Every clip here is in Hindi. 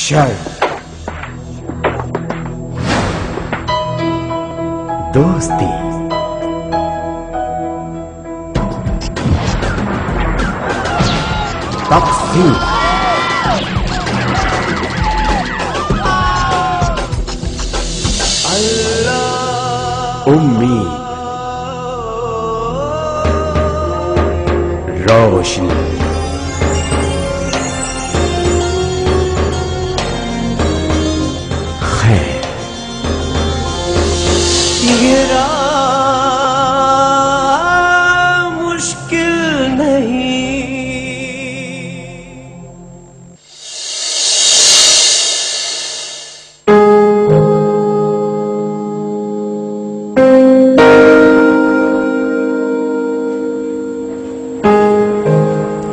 शर्त, दोस्ती, तकसीम, उम्मीद, रोशनी, खैर। ये राह मुश्किल नहीं।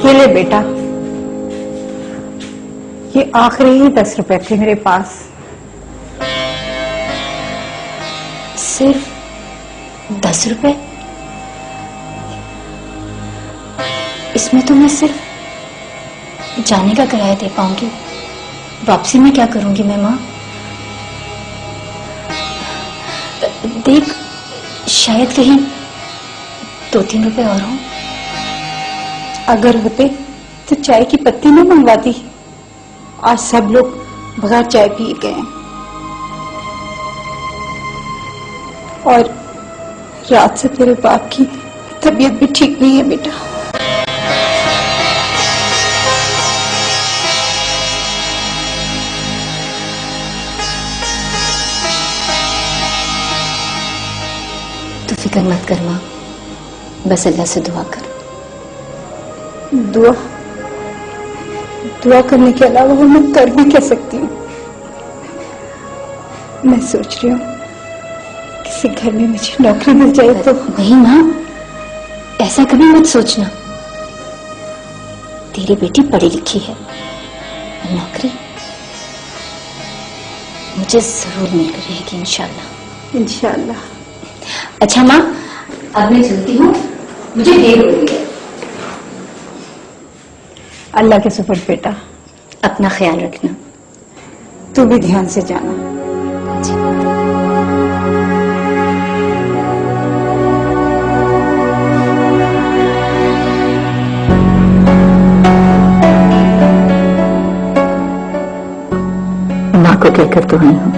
ये ले बेटा, ये आखिरी ही 10 रुपए थे मेरे पास। सिर्फ 10 रुपए? इसमें तो मैं सिर्फ जाने का किराया दे पाऊंगी, वापसी में क्या करूंगी मैं माँ? देख, शायद कहीं 2-3 रुपए और हों। अगर होते तो चाय की पत्ती नहीं मंगवाती। आज सब लोग बगैर चाय पिए गए हैं। और रात से तेरे बाप की तबीयत भी ठीक नहीं है बेटा। तो फिक्र मत कर माँ, बस अल्लाह से दुआ कर। दुआ दुआ करने के अलावा वो मैं कर भी क्या सकती हूँ? मैं सोच रही हूँ किसी घर में मुझे नौकरी मिल जाए तो। नहीं माँ, ऐसा कभी मत सोचना। तेरी बेटी पढ़ी लिखी है, नौकरी मुझे जरूर मिल रहेगी इंशाल्लाह। इंशाल्लाह। अच्छा माँ, अब मैं चलती हूँ, मुझे देर हो रही है। अल्लाह के सुपुर्द बेटा, अपना ख्याल रखना। तू भी ध्यान से जाना। माँ को कहकर तो आई हूँ,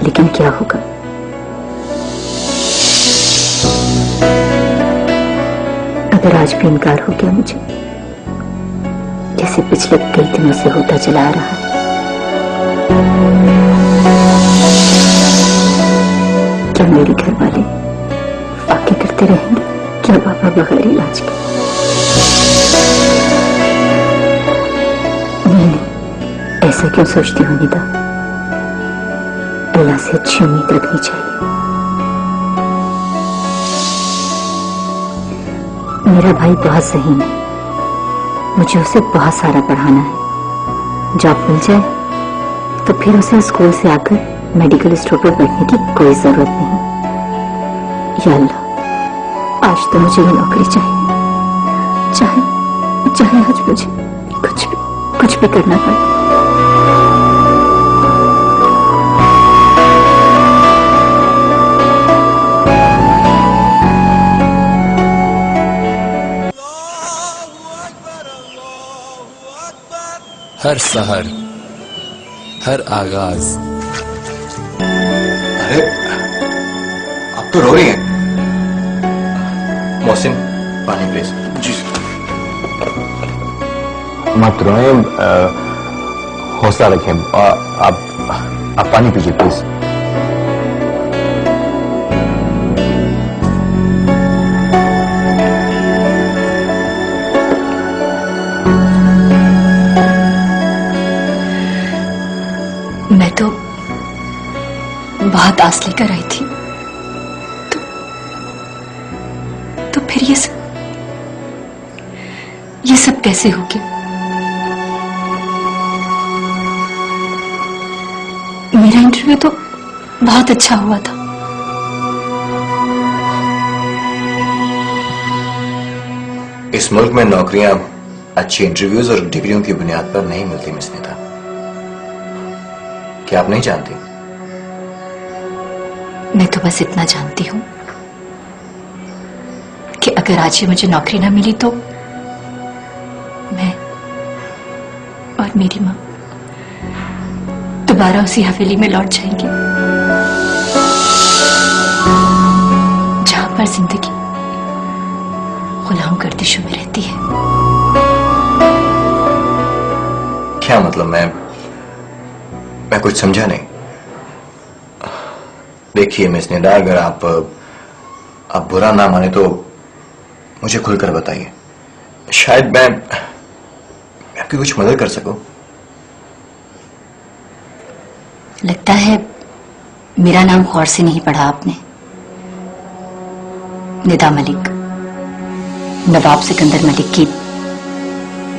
लेकिन क्या होगा? अगर आज भी इनकार हो गया मुझे, जैसे पिछले कई दिनों से होता चला आ रहा है, क्या मेरे घर वाले वाकई करते रहेंगे क्या पापा बगैर इलाज के? नहीं, ऐसा क्यों सोचती हूँ निदा? अल्लाह से अच्छी उम्मीद रखनी चाहिए। मेरा भाई बहुत सही है, मुझे उसे बहुत सारा पढ़ाना है। जॉब मिल जाए तो फिर उसे स्कूल से आकर मेडिकल स्टोर पर बैठने की कोई जरूरत नहीं। या अल्लाह, आज तो मुझे ये नौकरी चाहिए, चाहे आज मुझे कुछ भी करना पड़े। हर सहर, हर आगाज। अरे आप तो रो रही हैं। मोहसिन, पानी प्लीज। जी मत रोए, हौसला रखें। आप पानी पीजिए प्लीज। मैं तो बहुत आस लेकर आई थी, तो फिर ये सब कैसे हो गया? मेरा इंटरव्यू तो बहुत अच्छा हुआ था। इस मुल्क में नौकरियां अच्छी इंटरव्यूज और डिग्रियों की बुनियाद पर नहीं मिलती मिस नेता। क्या आप नहीं जानती? मैं तो बस इतना जानती हूं कि अगर आज ही मुझे नौकरी ना मिली तो मैं और मेरी मां दोबारा उसी हवेली में लौट जाएंगे जहां पर जिंदगी गुलाम गर्दिशों में रहती है। क्या मतलब? मैं कुछ समझा नहीं। देखिए मिस नेदा, अगर आप बुरा ना माने तो मुझे खुलकर बताइए, शायद मैं आपकी कुछ मदद कर सकूं। लगता है मेरा नाम गौर से नहीं पढ़ा आपने। निदा मलिक, नवाब सिकंदर मलिक की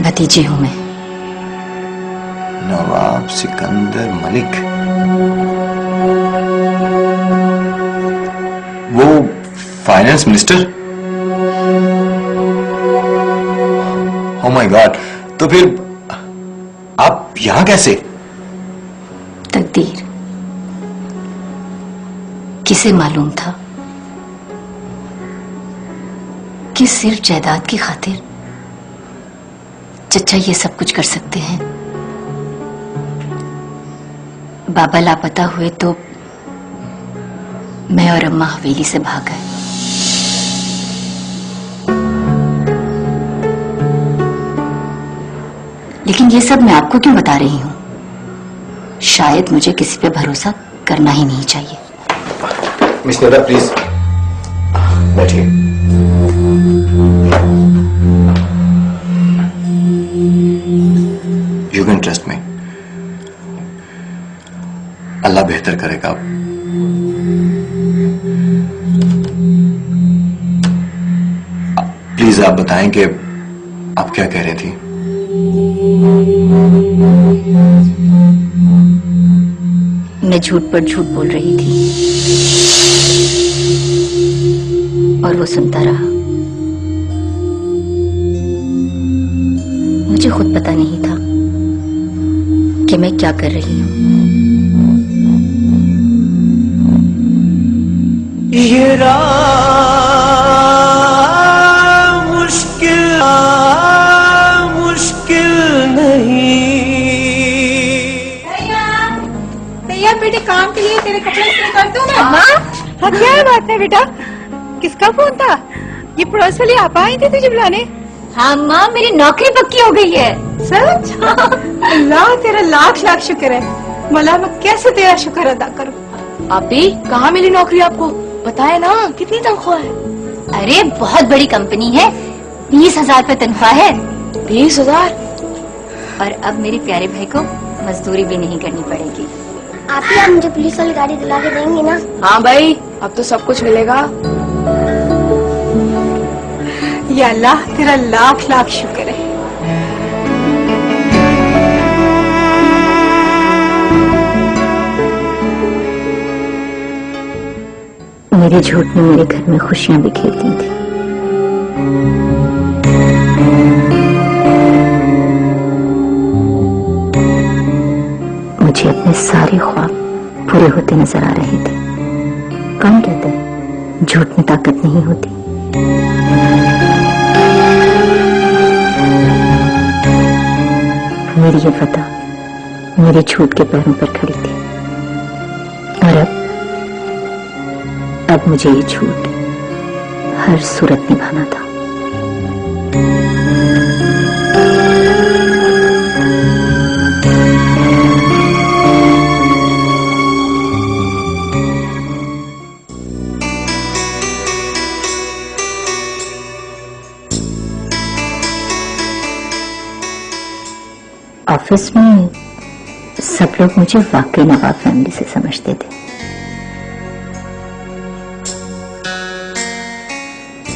भतीजी हूं मैं। नवाब सिकंदर मलिक? वो finance minister? Oh my God, तो फिर आप यहां कैसे? तकदीर। किसे मालूम था कि सिर्फ जायदाद की खातिर चचा ये सब कुछ कर सकते हैं। बाबा लापता हुए तो मैं और अम्मा हवेली से भाग गए। लेकिन ये सब मैं आपको क्यों बता रही हूं? शायद मुझे किसी पे भरोसा करना ही नहीं चाहिए। मिस नेदा प्लीज बैठिए। यू कैन ट्रस्ट मी, अल्लाह बेहतर करेगा। प्लीज आप बताएं कि आप क्या कह रही थी। मैं झूठ पर झूठ बोल रही थी और वो सुनता रहा। मुझे खुद पता नहीं था कि मैं क्या कर रही हूं। ये राह मुश्किल नहीं। भैया बेटे काम के लिए तेरे कपड़े इस्त्री कर दूं मैं? हाँ क्या है बात है बेटा? किसका फोन था? ये पड़ोस वाली आपा आई थी तुझे बुलाने? हाँ माँ, मेरी नौकरी पक्की हो गई है। सच? अल्लाह तेरा लाख लाख शुक्र है। मला मैं कैसे तेरा शुक्र अदा करूं? आपी, कहाँ मिली नौकरी आपको? बताए ना, कितनी तनख्वाह है? अरे बहुत बड़ी कंपनी है, 20,000 पे तनख्वाह है। 20,000? और अब मेरे प्यारे भाई को मजदूरी भी नहीं करनी पड़ेगी। आप मुझे पुलिस वाली गाड़ी दिला के देंगी ना? हाँ भाई, अब तो सब कुछ मिलेगा। या अल्लाह तेरा लाख लाख शुक्र है। मेरे झूठ ने मेरे घर में खुशियां बिखेर दी थी। मुझे अपने सारे ख्वाब पूरे होते नजर आ रहे थे। कौन कहता है झूठ में ताकत नहीं होती? मेरी ये फतह मेरे झूठ के पैरों पर खड़ी थी और अब मुझे ये झूठ हर सूरत निभाना था। ऑफिस में सब लोग मुझे वाकई नवाब फैमिली से समझते थे।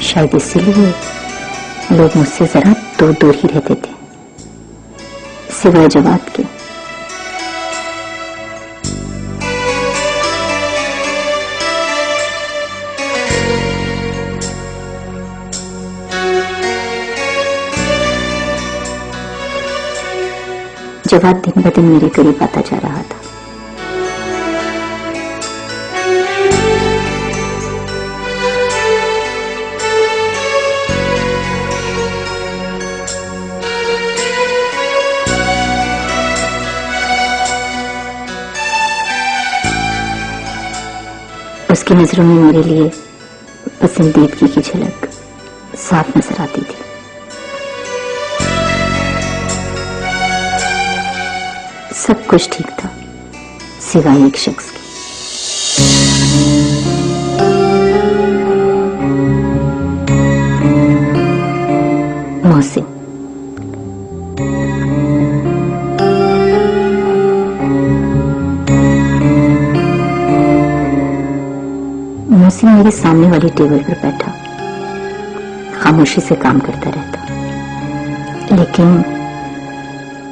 शायद इसीलिए लोग मुझसे जरा दूर दूर ही रहते थे, सिवाय जवाब के। जवाब दिन ब दिन मेरे करीब आता जा रहा था। उसकी नजरों में मेरे लिए पसंदीदगी की झलक साफ नजर आती थी। सब कुछ ठीक था सिवाय एक शख्स की। मोहसिन। मोहसिन मेरे सामने वाली टेबल पर बैठा खामोशी से काम करता रहता, लेकिन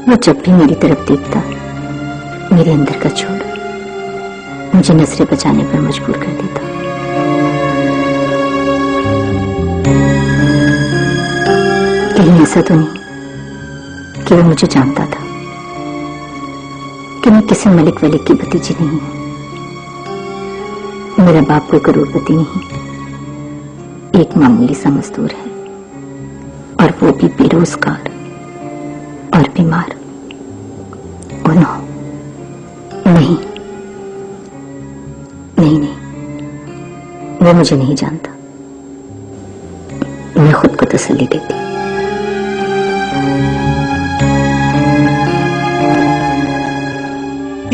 वो जब भी मेरी तरफ देखता मेरे अंदर का छोड़ मुझे नजरें बचाने पर मजबूर कर देता। कहीं ऐसा तो नहीं कि वो मुझे जानता था कि मैं किसी मलिक वलिक की भतीजी नहीं हूं। मेरा बाप कोई करोड़पति नहीं, एक मामूली सा मजदूर है, और वो भी बेरोजगार और बीमार। ओ नो, नहीं नहीं नहीं, वो मुझे नहीं जानता। मैं खुद को तसल्ली देती।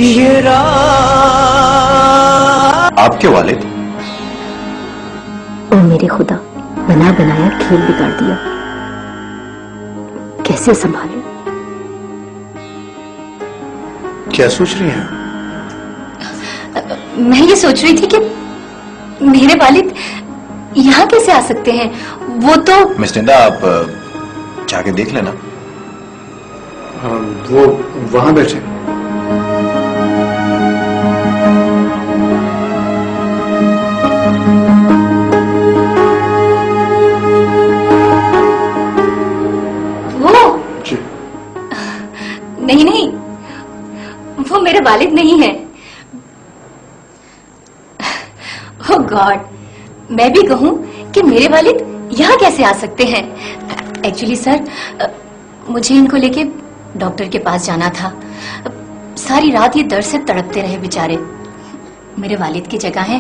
ये आपके वालिद? ओ मेरे खुदा, बना बनाया खेल बिगाड़ दिया। कैसे संभालूं? क्या सोच रही हैं? मैं ये सोच रही थी कि मेरे वालिद यहाँ कैसे आ सकते हैं? वो तो मिस निंदा, आप जाके देख लेना। वो वहां बैठे। नहीं नहीं, वो मेरे वालिद नहीं है। ओह गॉड, मैं भी कहूं कि मेरे वालिद यहाँ कैसे आ सकते हैं? एक्चुअली सर, मुझे इनको लेके डॉक्टर के पास जाना था। सारी रात ये दर्द से तड़पते रहे बेचारे। मेरे वालिद की जगह है,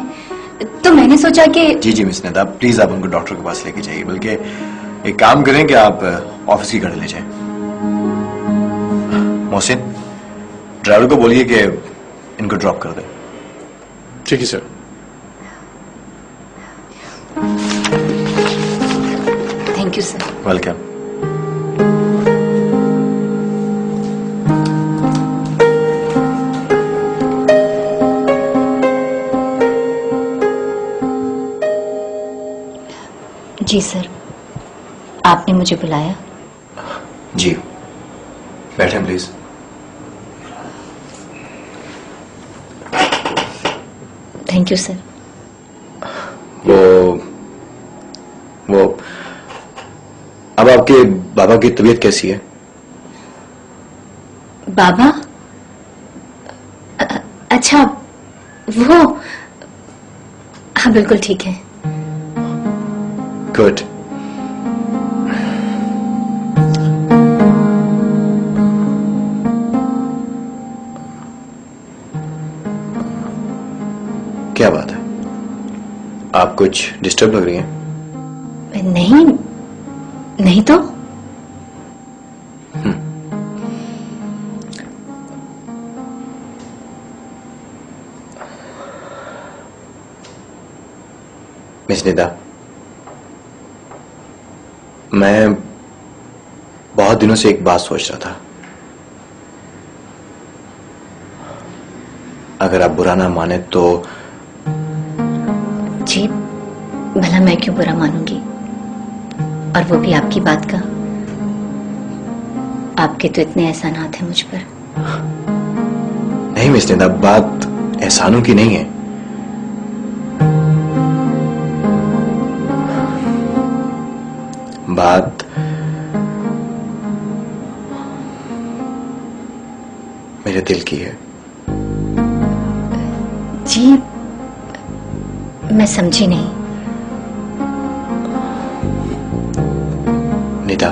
तो मैंने सोचा कि जी जी मिस निंदा, प्लीज आप उनको डॉक्टर के पास लेके जाइए। बल्कि एक काम करें कि आप ऑफिस की गाड़ी ले जाएं। मोहसिन, ड्राइवर को बोलिए कि इनको ड्रॉप कर दे। ठीक है sir. Thank you sir. Welcome. जी सर, आपने मुझे बुलाया? जी, बैठें प्लीज। Thank you sir. वो अब आपके बाबा की तबीयत कैसी है? बाबा? अच्छा, वो हाँ बिल्कुल ठीक है। गुड। क्या बात है, आप कुछ डिस्टर्ब लग रही हैं? नहीं नहीं तो। मिस निदा, मैं बहुत दिनों से एक बात सोच रहा था। अगर आप बुरा ना माने तो। जी, भला मैं क्यों बुरा मानूंगी, और वो भी आपकी बात का। आपके तो इतने एहसानात हैं मुझ पर। नहीं मिस निदा, बात एहसानों की नहीं है। बात मेरे दिल की है। जी मैं समझी नहीं। निदा,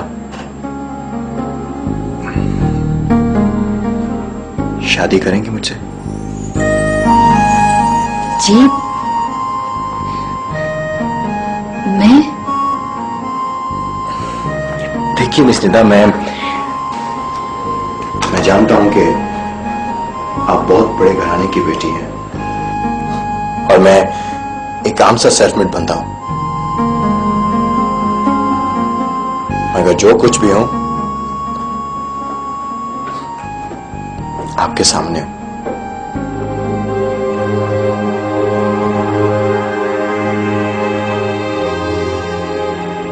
शादी करेंगी मुझसे? जी मैं देखिए मिस निदा, मैं जानता हूं कि आप बहुत बड़े घराने की बेटी हैं और मैं एक आम सा सेल्फमेड बंदा हूं, मगर जो कुछ भी हो आपके सामने हूं।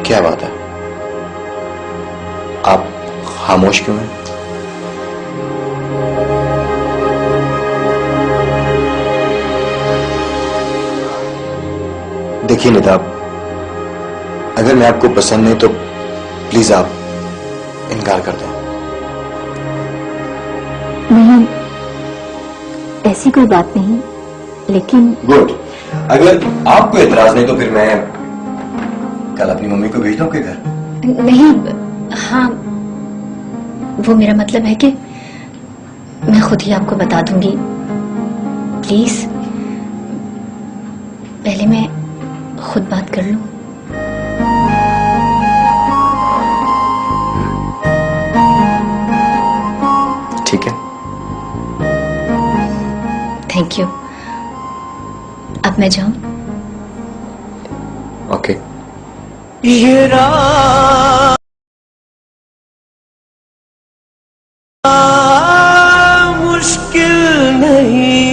क्या बात है, आप खामोश क्यों हैं? देखिए निदा, अगर मैं आपको पसंद नहीं तो प्लीज आप इनकार कर दो। नहीं, ऐसी कोई बात नहीं, लेकिन गुड, अगर आपको एतराज नहीं तो फिर मैं कल अपनी मम्मी को भेज दूं आपके घर। नहीं, हाँ वो मेरा मतलब है कि मैं खुद ही आपको बता दूंगी। प्लीज पहले मैं खुद बात कर लूं। ठीक है, थैंक यू। अब मैं जाऊं? ओके। ये राह मुश्किल नहीं,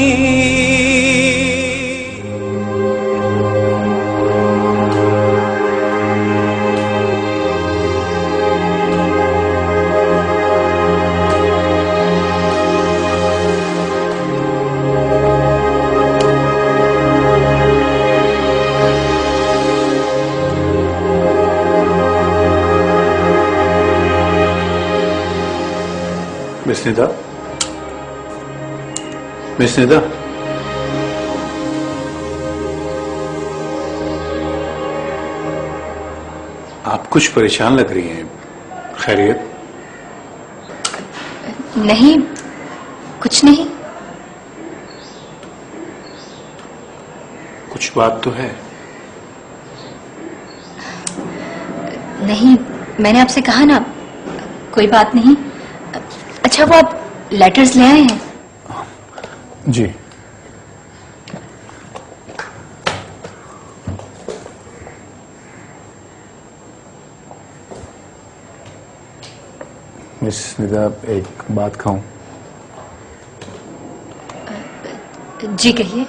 मिस निदा, मिस निदा, आप कुछ परेशान लग रही हैं। खैरियत? नहीं, कुछ नहीं। कुछ बात तो है। नहीं, मैंने आपसे कहा ना, कोई बात नहीं। अच्छा, वो आप लेटर्स ले आए हैं? जी। मिस निदा, एक बात कहूं? जी कहिए।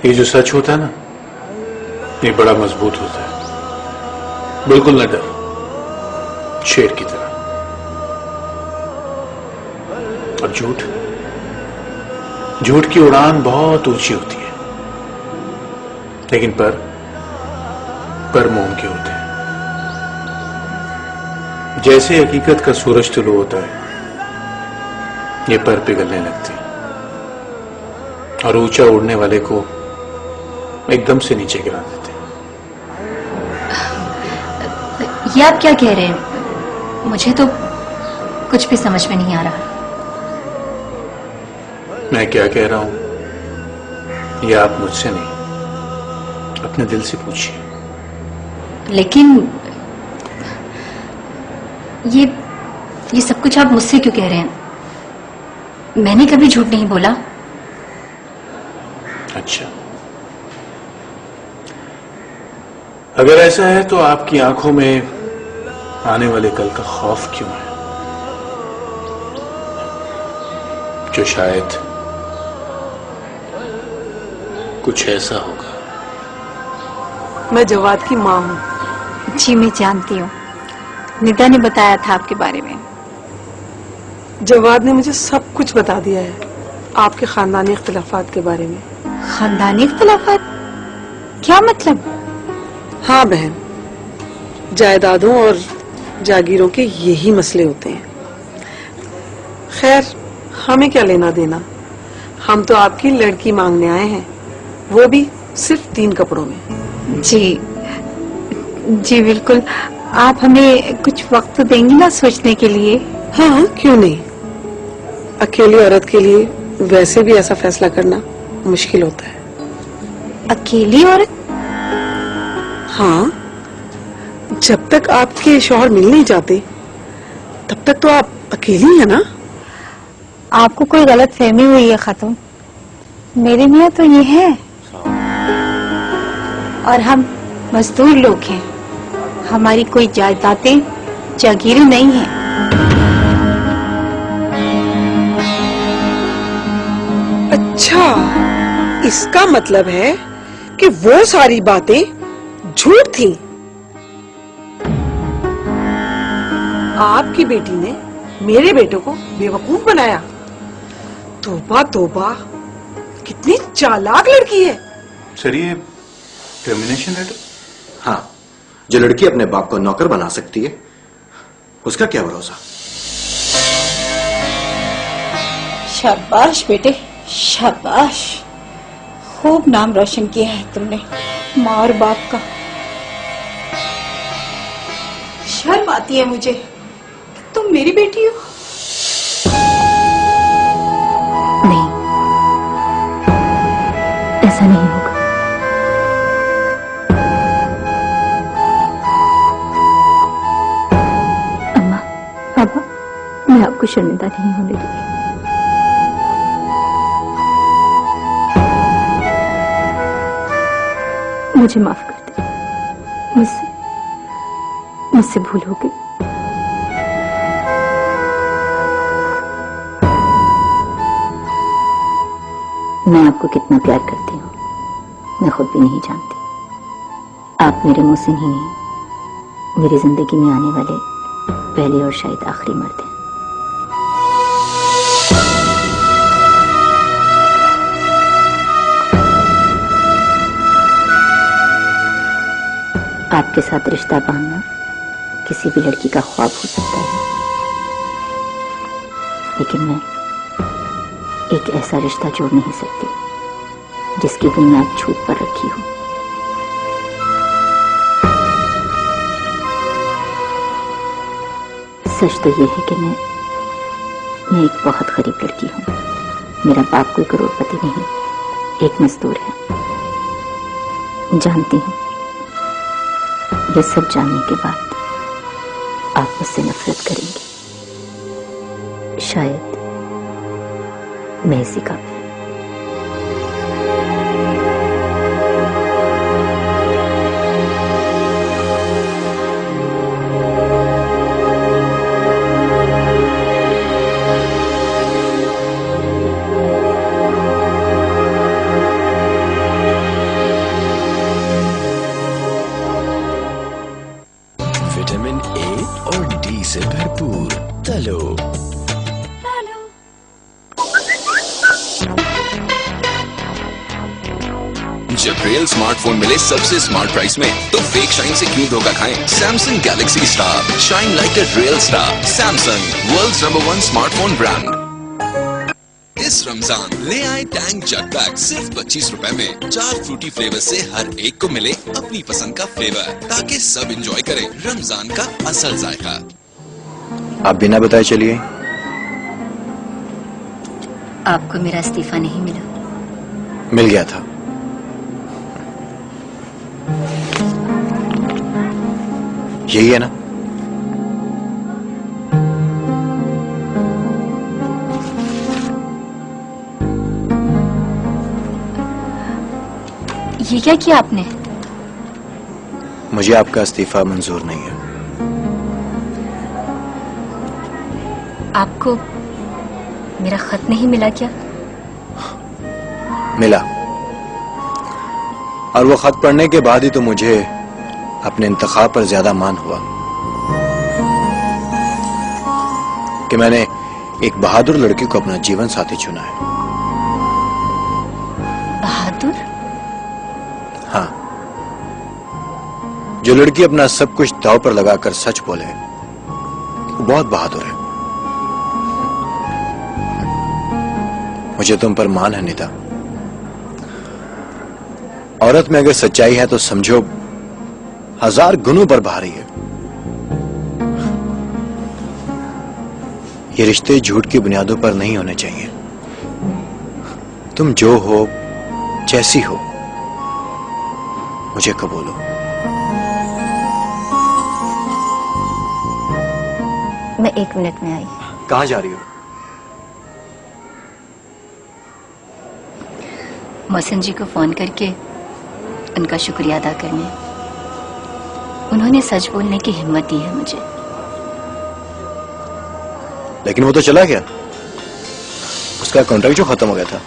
ये जो सच होता है ना, ये बड़ा मजबूत होता है, बिल्कुल न डर, शेर की तरह। और झूठ, झूठ की उड़ान बहुत ऊंची होती है, लेकिन पर मोम के होते हैं। जैसे हकीकत का सूरज तुलू होता है, ये पर पिघलने लगती है और ऊंचा उड़ने वाले को एकदम से नीचे गिरा देते हैं। ये आप क्या कह रहे हैं? मुझे तो कुछ भी समझ में नहीं आ रहा। मैं क्या कह रहा हूं ये आप मुझसे नहीं, अपने दिल से पूछिए। लेकिन ये सब कुछ आप मुझसे क्यों कह रहे हैं? मैंने कभी झूठ नहीं बोला। अच्छा, अगर ऐसा है तो आपकी आंखों में आने वाले कल का खौफ क्यों है, जो शायद कुछ ऐसा होगा? मैं जवाद की माँ हूँ। जी मैं जानती हूँ, निदा ने बताया था आपके बारे में। जवाद ने मुझे सब कुछ बता दिया है आपके खानदानी इख्तिलाफात के बारे में। खानदानी इख्तिलाफात? क्या मतलब? हाँ बहन, जायदादों और जागीरों के यही मसले होते हैं। खैर, हमें क्या लेना देना, हम तो आपकी लड़की मांगने आए हैं, वो भी सिर्फ 3 कपड़ों में। जी जी बिल्कुल। आप हमें कुछ वक्त देंगी ना सोचने के लिए? हाँ, क्यों नहीं। अकेली औरत के लिए वैसे भी ऐसा फैसला करना मुश्किल होता है। अकेली औरत? हाँ, जब तक आपके शौहर मिल नहीं जाते तब तक तो आप अकेली हैं ना। आपको कोई गलत फहमी हुई है खातून, मेरे मियाँ तो ये हैं और हम मजदूर लोग हैं, हमारी कोई जायदादें जागीरें नहीं हैं। अच्छा, इसका मतलब है कि वो सारी बातें झूठ थी। आपकी बेटी ने मेरे बेटे को बेवकूफ बनाया। तौबा तौबा, कितनी चालाक लड़की है। सर, ये टर्मिनेशन लेटर? हाँ, जो लड़की अपने बाप को नौकर बना सकती है उसका क्या भरोसा। शाबाश बेटे, शाबाश, खूब नाम रोशन किया है तुमने माँ और बाप का। शर्म आती है मुझे कि तुम मेरी बेटी हो। नहीं, ऐसा नहीं होगा। अम्मा, पापा, मैं आपको शर्मिंदा नहीं होने दूंगी। मुझे माफ कर दे, मुझसे भूल हो गई। मैं आपको कितना प्यार करती हूँ मैं खुद भी नहीं जानती। आप मेरे मुंह से ही नहीं, मेरी जिंदगी में आने वाले पहले और शायद आखिरी मर्द हैं। आपके साथ रिश्ता बांधना किसी भी लड़की का ख्वाब हो सकता है, लेकिन मैं एक ऐसा रिश्ता जोड़ नहीं सकती जिसकी बुनियाद झूठ पर रखी हो। सच तो यह है कि मैं एक बहुत गरीब लड़की हूं। मेरा बाप कोई करोड़पति नहीं, एक मजदूर है। जानती हूं, ये सब जानने के बाद आप मुझसे नफरत करेंगे। शायद मैं इसी का भी। विटामिन ए और डी से भरपूर तलो। जब रियल स्मार्टफोन मिले सबसे स्मार्ट प्राइस में, तो फेक शाइन से क्यों धोखा खाएं? Samsung Galaxy Star, shine like a real star. Samsung, world's number 1 smartphone brand. इस रमजान ले आए टैंग जग पैक सिर्फ 25 रुपए में। 4 फ्रूटी फ्लेवर से हर एक को मिले अपनी पसंद का फ्लेवर, ताकि सब एंजॉय करें रमजान का असल जायका। आप बिना बताए चलिए। आपको मेरा इस्तीफा नहीं मिला? मिल गया था। यही है ना? ये क्या किया आपने? मुझे आपका इस्तीफा मंजूर नहीं है। आपको मेरा खत नहीं मिला क्या? मिला, और वो खत पढ़ने के बाद ही तो मुझे अपने इंतखाब पर ज्यादा मान हुआ कि मैंने एक बहादुर लड़की को अपना जीवन साथी चुना है। बहादुर? हाँ, जो लड़की अपना सब कुछ दांव पर लगाकर सच बोले वो बहुत बहादुर है। मुझे तुम पर मान है निदा। औरत में अगर सच्चाई है तो समझो 1000 गुनों पर भारी है। ये रिश्ते झूठ की बुनियादों पर नहीं होने चाहिए। तुम जो हो, जैसी हो, मुझे कबूलो। मैं 1 मिनट में आई। कहां जा रही हो? मौसन जी को फोन करके उनका शुक्रिया अदा करने। उन्होंने सच बोलने की हिम्मत दी है मुझे। लेकिन वो तो चला गया, उसका कॉन्ट्रैक्ट जो खत्म हो गया था।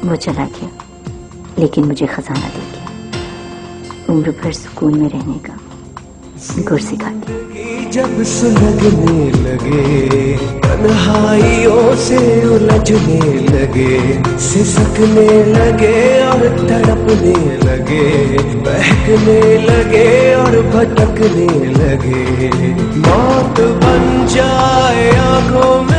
वो चला गया, लेकिन मुझे खजाना दे गया, उम्र भर सुकून में रहने का गुर सिखा दिया। जब सुलगने लगे, तन्हाइयों से उलझने लगे, सिसकने लगे और तड़पने लगे, बहकने लगे और भटकने लगे, मौत बन जाए आंखों में